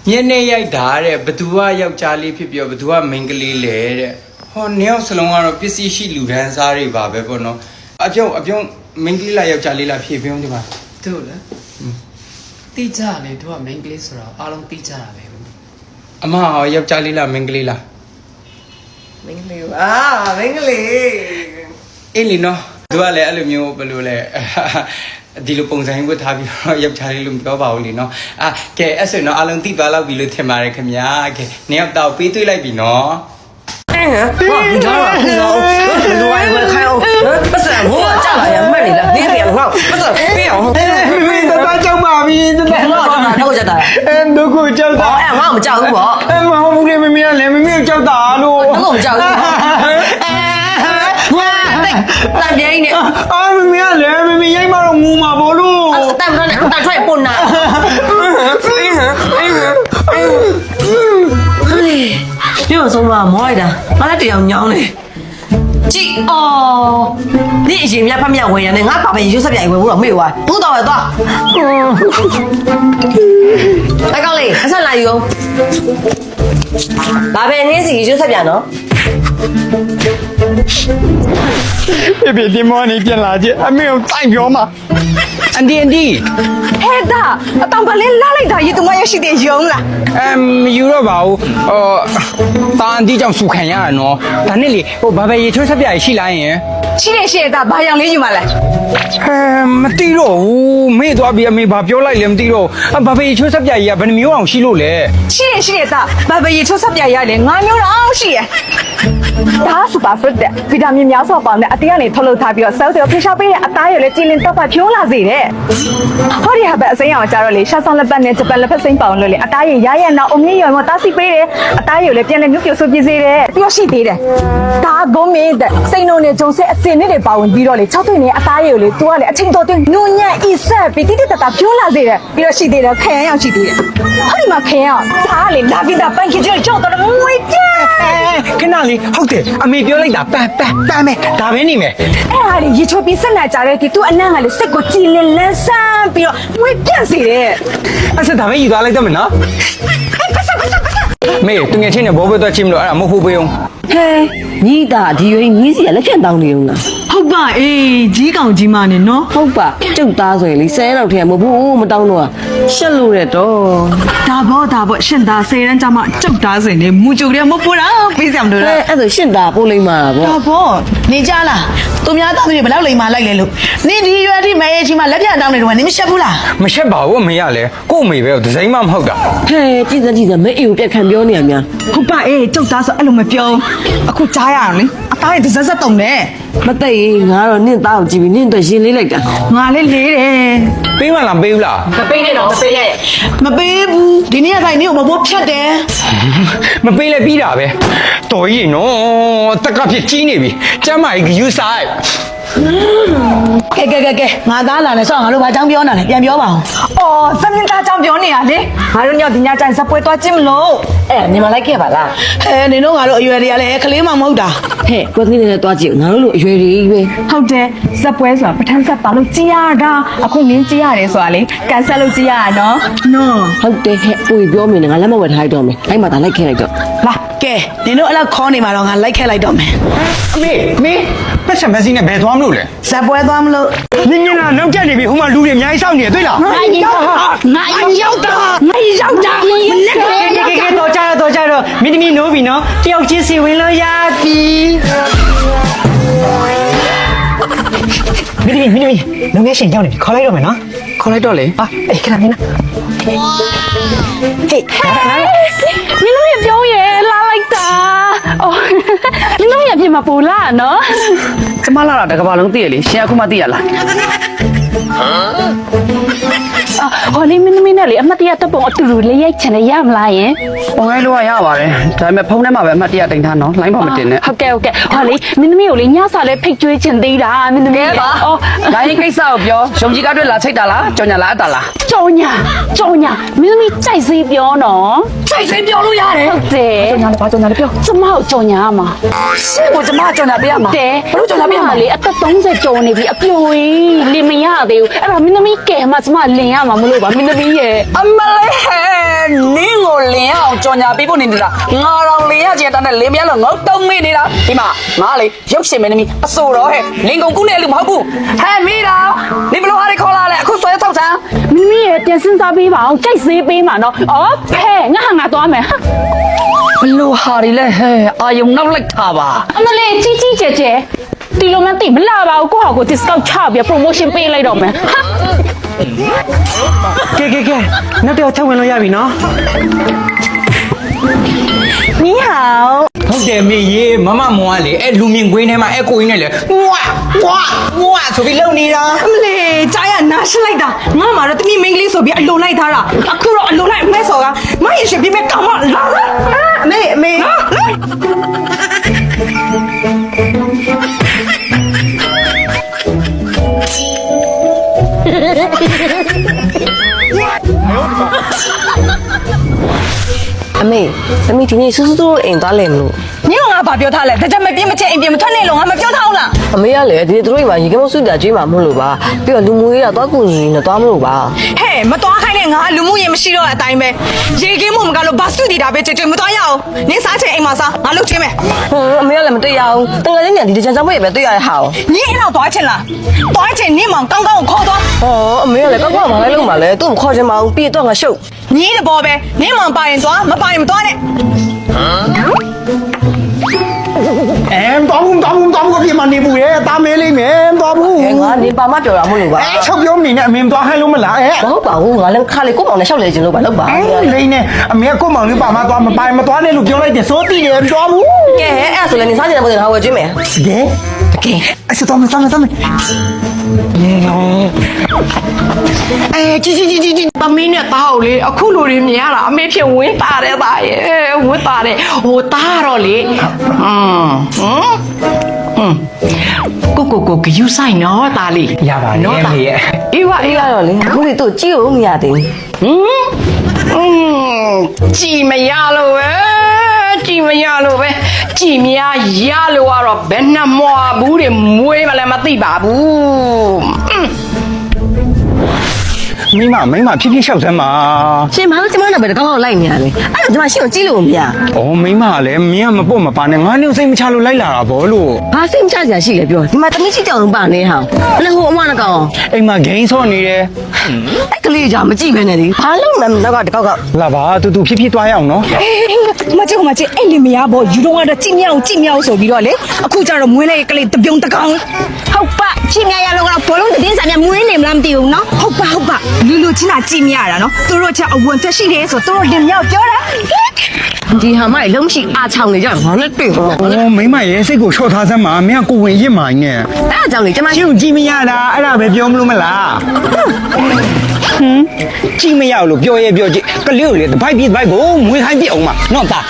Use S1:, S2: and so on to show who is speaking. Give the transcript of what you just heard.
S1: မျက်နှာရိုက်တာတဲ့ဘသူကယောက်ျားလေးဖြစ်ပြီးတော့ဘသူကမိန်းကလေးလဲတဲ့ဟောနှစ်ယောက်စလုံးကတော့ပစ္စည်းရှိလူဒန်းစားတွေပါပဲပေါ့နော်အပြုံးမိန်းကလေးလားယောက်ျားလေးလားဖြေပြုံးဒီမှာ
S2: တို့လေတိကျလေတို့က main place ဆိုတော့အားလုံးတိကျတာပဲ
S1: အမဟောယောက်ျားလေးလားမိန်းကလေးလား
S3: မင်းကလေးမင်းကလေး
S1: အေးလီနော်သူကလည်းအဲ့လိုမျိုးဘယ်လိုလဲဒီလိုပုံစံမျိုးထားပြီးတော့ယောက်ျားလေးလို့ပြောပါဦးလीနော်ကဲအဲ့ဆိုရင်တော့အားလုံးသိသွားလောက်ပြီလို့ထင်ပါတယ်ခင်ဗျာကဲနှစ်ယောက်တော့ပေးသွေးလိုက်ပြီနော်
S3: ဟောဒီတော့လူဝိုင်းဝဲခိုင်းအောင်ပတ်စံဟိုကကြောက်လာရမှတ်နေလားနင်းပြန်ဟောပတ်စံပေးအောင်
S1: မင်းတော့ကြောက်ပါပြီတဲ့
S3: တော့တော့ကြောက်တာ
S1: ဒုက္ခကြောက်တာ
S3: ဟောငါမကြောက်ဘူးပေါ့
S1: မဟုတ်ဘူးလေမမင်းကလည်းမမင်းကြောက်တာလို့
S3: တော့မကြောက်ဘူးတန်ပြင်းနေ
S1: မမင်းကလည်းမမင်းရိုက်မှတော့ငူမှာပေါ့လို့
S3: တန်တော့တန်ထွက်ပုံနာဒီလိုဆုံးမမောလိုက်တာငါလည်းတရားညောင်းနေကြည့်အော်ဒီအရင်မြတ်ဖတ်မြတ်ဝင်ရနေငါပါပဲရွှေဆက်ပြိုင်ဝင်ဘူးတော့မေ့သွားဘူးတော့ပဲသွားအကောင်လေးအဆက်လာယူဘာပဲနင်းစီရွှေဆက်ပြနော်
S1: ပြဒီမောနေပြန်လာကြအမေကိုတိုင်ပြောမှာအန်ဒီ
S4: ဟဲ့ဒါအတောင်ကလေးလာလိုက်တာရေသူမရရှိတဲ့ယုံလား
S1: မယူတော့ပါဘူးတာအန်ဒီကြောင့်စူခံရရနော်ဒါနဲ့လေဘာပဲရေချိုးဆက်ပြရရှိလားယင်
S4: ရှိတယ်ရှိတယ်ဒါဘာយ៉ាងလေးယူမလဲ
S1: မသိတော့ဘူးမေ့သွားပြီအမေဘာပြောလိုက်လဲမသိတော့ဘာပဲရေချိုးဆက်ပြကြီးကဘယ်နှမျိုးအောင်ရှိလို့လဲ
S4: ရှိတယ်ရှိတယ်ဒါဘာပဲရေချိုးဆက်ပြရလေငါမျိုးတော့ရှိရဒါစူပါဖရစ်တဲ့ဗီတာမင်များစွာပေါင်းတဲ့အတေးကနေထုတ်လုပ်ထားပြီးတော့ဆဲလ်တွေဖိရှားပေးတဲ့အသားရည်လည်းကြည်လင်တော့ဖြိုးလာစေတဲ့ဟောဒီဟာပဲအစိမ်းအောင်ကြတော့လေရှာဆောင်လက်ပတ်နဲ့ဂျပန်လက်ဖက်စိမ်းပေါင်းလို့လေအသားရည်ရရနောက်အမြင့်ရွယ်မတားစီပေးတယ်အသားရည်လည်းပြန်လဲမြုပ်ပြဆိုပြစေတယ်ပြီးတော့ရှိသေးတယ်ဒါဂုံးမင်းတဲ့စိန်ုံနဲ့ဂျုံစစ်အစင်နဲ့တွေပါဝင်ပြီးတော့လေ6သွင်းနဲ့အသားရည်ကိုလေသူကလေအချိန်တော်တွင်းနုံညံ့အီဆက်ပြီးတိတိတတ်တာဖြိုးလာစေတယ်ပြီးတော့ရှိသေးတယ်ခရမ်းရောက်ရှိသေးတယ်ဟောဒီမှာခရမ်းအောင်ဒါကလေလာဗီတာပန်ခင်ကျတော့တော့ငွေကျ
S1: ခဏလေးဟုတ်တယ်အမေပြောလိုက်တာပန်းမယ်ဒါပဲနေမယ်
S4: အဲ့ဟာလေရေချိုးပြီးဆက်နာကြတဲ့ဒီသူ့အနံ့ကလေစိတ်ကိုကြည်လင်လန်းဆန်းပြီးတော့ငွေပြန့်စေတယ်
S1: အဲ့ဒါဒါပဲယူသွားလိုက်တော့မယ်နော်မေတငယ်ချင်းနဲ့ဘောဘသွားချင်းမလို့အဲ့ဒါမဟုတ်ဘူးပေးအောင်
S3: ဟဲညီတာဒီရွေးညီစီကလက်ဖြတ်တောင်းနေုံလား
S4: ဟုတ်ပါအေးကြီးကောင်ကြီးမနဲ့နော်
S3: ဟုတ်ပါကျုပ်သားဆိုရင်လေ10လောက်ထဲမဟုတ်ဘူးမတောင်းတော့ရှက်လို့ရတော့
S4: ဒါဘောရှင်သား10ရန်ကြမှာကြောက်သားစင်နေမူကြိုကလေးမပူတာပေးစရာမလိုလား
S3: အဲ့ဆိုရှင့်တာပို့လိုက်မှာပေါ့
S5: ဒါပေါ့နေကြလားသူများတောင်းနေဘယ်လောက်လိမ်မာလိုက်လဲလို့နေဒီရွယ်ဒီမဲရဲ့ချင်းမှာလက်ပြတောင်းနေတော့နေမရှက်ဘူးလား
S1: မရှက်ပါဘူးအမေကလည်းကို့အမေပဲဒီဇိုင်းမှမဟုတ်တာ
S3: ဟဲကြည်စမ်းမအေးကိုပြက်ခံပြောနေရများ
S4: ဟုတ်ပါအေးကြောက်သားဆိုအဲ့လိုမပြောအခုကြားရအောင်လေအသားရဲ့ဒဇက်တုံနဲ့
S3: မသိငါတော့နင့်သားကိုကြည့်ပြီးနင့်တော့ရင်လေးလိုက်တာ
S4: ငါလေးလေးတယ်
S1: ပေးမလားပေးဘူးလား
S3: မပေးနဲ့တော့မပေးနဲ့
S5: မပေးဘူးဒီနေ့ကတိုင်းနေကိုမဘိုးဖြတ်တယ်
S1: မပေးလဲပြီးတာပဲတော်ကြီးနော်တက်ကဖြစ်ကြီးနေပြီကျမ်းမာကြီးယူဆိုင်
S5: ကဲငါသားလာလဲဆောင်းငါတို့ဘာကြောင်းပြောနေလဲပြန်ပြောပါအောင်
S4: အော်စမင်းသားကြောင့်ပြောနေရလေငါတို့ညဒီညကျရင်စပွဲသွားจิ้มလို့
S3: အဲ့ညီမလိုက်ခဲ့ပါလား
S5: ဟဲနေတော့ငါတို့အရွယ်တွေကလည်းကလေးမှမဟုတ်တာ
S3: ဟဲ့ကိုသမီးနဲ့တွားကြည့်ငါတို့လိုအရွယ်ကြီးပဲ
S4: ဟုတ်တယ်စပွဲဆိုတာပထမဆက်ပါလို့ကြည်ရတာအခုနင်းကြည်ရတယ်ဆိုတာလေကန်ဆက်လို့ကြည်ရတာနော်နော်
S3: ဟုတ်တယ်ဟဲ့ကိုပြောမင်းငါလက်မဝယ်ထားတော့မယ်အဲ့မှာဒါလိုက်ခဲ့လိုက်တော့
S5: လာကဲနေတို့အဲ့လောက်ခေါ်နေမှာတော့ငါလိုက်ခဲ့လိုက်တော့မယ်
S1: အမေပတ်စံမစီနဲ့ဘယ်သွားမလို့လဲ
S5: ဇက်ပွဲသွားမလို့
S1: နင်းကနောက်ကျနေပြီဟိုမှာလူတွေအများကြီးစောင့်နေတွေ့လား
S5: ငါရောက်တာမလက်ခဲ
S1: ကဲတော့ကြတော့မင်းသမီးနိုးပြီနော်တယောက်ချင်းစီဝင်လို့ရပြီမင်းသမီးလုံငယ်ရှင်ကြောက်နေပြီခေါ်လိုက်တော့မယ်နော်ခေါ်လိုက်တော့လေအေးခဏမင်းနော်ဟေး
S4: မင်းတို့ရပြောရဲလာလိုက်တာအော်မင်းတို့ရပြင်မှာပူလာနော်
S2: ကျမလာတာတကဘာလုံးသိရလေရှင်အခုမှသိရလား
S4: ဟောလေးမင်းသမီးနဲ့လေအမတ်တရတပ်ပုံအတူတူလေးရိုက်ချင်တယ်ရမလားယင်
S2: ။ပုံရိုက်လို့ရပါတယ်။ဒါပေမဲ့ဖုန်းထဲမှာပဲအမှတ်တရတင်ထားနော်။လိုင်းပေါ်မတင်နဲ့
S4: ဟုတ်ကဲ့ဟောလေးမင်းသမီးကိုလေညစာလဲဖိတ်ကျွေးချင်သေးတာမင်းသမီးအော်
S2: ။လိုင်းကိစ္စကိုပြော။ရုံကြီးကားတွေလာချိတ်တာလား။ကြော်ညာလားအတာလား
S4: ကြော်ညာမင်းသမီးကြိုက်စေးပြောနော်ကြိုက်စေးပြောလို့ရတယ်ဟုတ်တယ်ကြော်ညာလည်းပြောကျမကိုကြော်ညာရမှာ
S5: ရှင့်ကိုကျမကြော်ညာပေးရမှာ
S4: တယ်
S5: ဘလို့ကြော်ညာပေးရမှာ
S4: လေအသက်30ကျော်နေပြီအပြိုကြီးလင်မရသေးဘူးအဲ့တော့မင်းသမီးကဲမှကျမလင်ရမှာမလို့ပါမင်းသမီးရဲ့
S3: အမလေးဟဲ့နင်းကို
S6: ကြော်ညာပေးဖို့နေနေတာငါတော်လေးရကျတဲ့နဲ့လင်းမြလို့ငေါတုံးမိနေတာဒီမှာငါလေရုပ်ရှင်မင်းသမီးအဆိုတော့ဟဲ့လင်ကုန်ကူးနေလို့မဟုတ်ဘူးဟဲ့မိတာနေဘလို့ဟာတွေခေါ်လာလဲအခုဆွဲထောက်ဆန်း
S4: မမီးရဲ့ပြန်စင်းစားပေးပါအောင်ကြိုက်စေးပေးမှာနော်အော်ဖဲငါဟာငါသွားမယ်ဟာ
S6: ဘလို့ဟာတွေလဲဟဲ့အာယုံနောက်လိုက်တာပါ
S4: အမလေးကြီးကြီးကျယ်ကျယ်ဒီလိုမှသိမလာပါဘူးကိုဟာကို discount ချပြီး promotion ပေးလိုက်တော့မယ်ဟာ
S7: ကဲနောက်တော့ချက်ဝင်လို့ရပြီနော်
S4: 你好
S1: ဟုတ်တယ်မေရေမမမောကလေအဲ့လူမြင်ကွင်းထဲမှာအဲ့ကိုကြီးနဲ့လေငွာဆိုပြီးလုံနေတာ
S3: အမလေးကြားရနာရှလိုက်တာငါမှတော့တမီးမင်းကလေးဆိုပြီးအလိုလိုက်ထားတာအခုတော့အလိုလိုက်အမဲစော်ကမရရှင်ပြမဲကောင်မလာအမေအမေသမီးဒီနေ့စူးစူးတို့အိမ်သွားလဲမလို့ညငါဘာပြောထားလဲတကြမပြင်းမချက်အိမ်ပြင်မထွက်နဲ့လို့ငါမပြောထားဘူးလားအမေကလည်းဒီတို့အိမ်မှာရေကမစုတာကျွေးမှာမဟုတ်လို့ပါပြီးတော့လူမှုရေးတာသွားကူညီနေတော့မလို့ပါဟဲ့မသွားခိုင်းနဲ့ငါလူမှုရေးမရှိတော့အတိုင်းပဲရေကင်းမှုမကလို့ဘာစုတည်တာပဲကြွမသွားရအောင်နင်းစားချင်အိမ်မှာစားငါလုပ်ချင်းမယ်အမေကလည်းမတွေ့ရအောင်တကယ်ချင်းညာဒီတကြံစမ်းပွဲပဲတွေ့ရတဲ့ဟာနင်းအဲ့တော့သွားချင်လားသွားချင်နင်းမောင်ကောင်းကောင်းကိုခေါ်သွားဟောအမေကလည်းကောင်းကောင်းမလိုက်လို့ပါလေသူ့ကိုခေါ်ချင်မအောင်ပြီးတော့ငါရှုပ်ညီးတဲ့ဘောပဲနင်းမောင်ပါရင်သွားမပါရင်မသွားနဲ့
S7: တော်ဘူးပြင်မနေဘူးရဲ့တာမဲလေးမယ်တော်ဘူး
S3: ငါနေပါမပြောတာမဟုတ်လို့ပါ
S7: ချုပ်ပြောမိနဲ့အမေသွားခိုင်းလို့မလား
S3: မဟုတ်ပါဘူးငါလည်းခါလေးကိုမောင်နဲ့ရှောက်လေခြင်းလို့ပါလို့ပါ
S7: လိမ့်နဲ့အမေကိုမောင်လေးပါမသွားမပိုင်မသွားနဲ့လို့ပြောလိုက်တယ်စိုးတည်တယ်တော်ဘူး
S3: ကဲအဲ့ဆိုလည်းနေစားကြတဲ့ပုံစံဟာဝယ်ကျွေးမယ်
S7: တကယ်အဲ့စတော့မစားကြီး
S6: သမီးနဲ့သားကိုလေအခုလိုတွေမြင်ရတာအမေဖြစ်ဝင်းတာတဲ့သားရဲ့ဝင်းတာတဲ့ဟိုသားတော့လေကိုဂယူဆိုင်နော်သားလေး
S1: ရပါတယ်မေရဲ့
S6: အေးပါ
S3: အေးကတော့လေအခုလေသူ့ကြည့်လို့မရသေးဘူး
S6: ကြည်မရလို့ပဲကြည်မရလို့ရလို့ကတော့ဘယ်နှမွာဘူးတွေမွေးမလဲမသိပါဘူး
S7: မိမဖြည်းဖြည်းလျှောက်စမ်းပါ
S3: ရှင်မလို့ကျမနဲ့ပဲတကောက်လိုက်နေရလေအဲ့တော့ကျမရှင်ကိုကြည့်လို့မရ
S7: ဩမိမကလည်းမင်းကမပေါ့မပါနဲ့ငါနဲ့စိတ်မချလို့လိုက်လာတာဗောလို့
S3: ဘာစိတ်မချစရာရှိလဲပြောဒီမှာတမီးချစ်ကြောင်ပါနေဟာအဲ့ဟိုအမနဲ့ကောင်
S7: အိမ်မှာဂိမ်းဆော့နေတယ်
S3: အဲ့ကလေးကြောင့်မကြည့်ပဲနဲ့လေဘာလို့လဲနောက်ကတကောက်
S7: လာပါတူဖြည်းဖြည်းသွားရအောင်နော်
S3: မကြည့်အဲ့လေမရဘောယူတော့ကတော့ကြည့်မြောက်ဆိုပြီးတော့လေအခုကျတော့မွေးလိုက်ကလေးတပြုံတကောင်ဟုတ်ပါကြည့်မြရလို့ကတော့ဘောလုံးတင်းစားမြမွေးနေမလားမသိဘူးနော်ဟုတ်ပါလူချင်းတာကြည့်မြရတာနော်သူတို့ချက်အဝန်တက်ရှိတယ်ဆိုသူတို့လင်မြောက်ပြောတာဒီဟာမလုံးရှိအားချောင်းနေကြငါနဲ့တွေ့ပါ
S7: ဩမိမရဲ့စိတ်ကိုလျှော့ထားစမ်းပါမင်းကကိုဝင်ရစ်မိုင်းနဲ့
S3: အဲ့ကြောင့်လေကျမ
S7: ကျုပ်ကြည့်မရတာအဲ့ဒါပဲပြောမလို့မလားကြည့်မရလို့ပြောကြည့်ကလေးကိုလေတပိုက်ကိုမွေးခိုင်းပြအောင်မနော်သား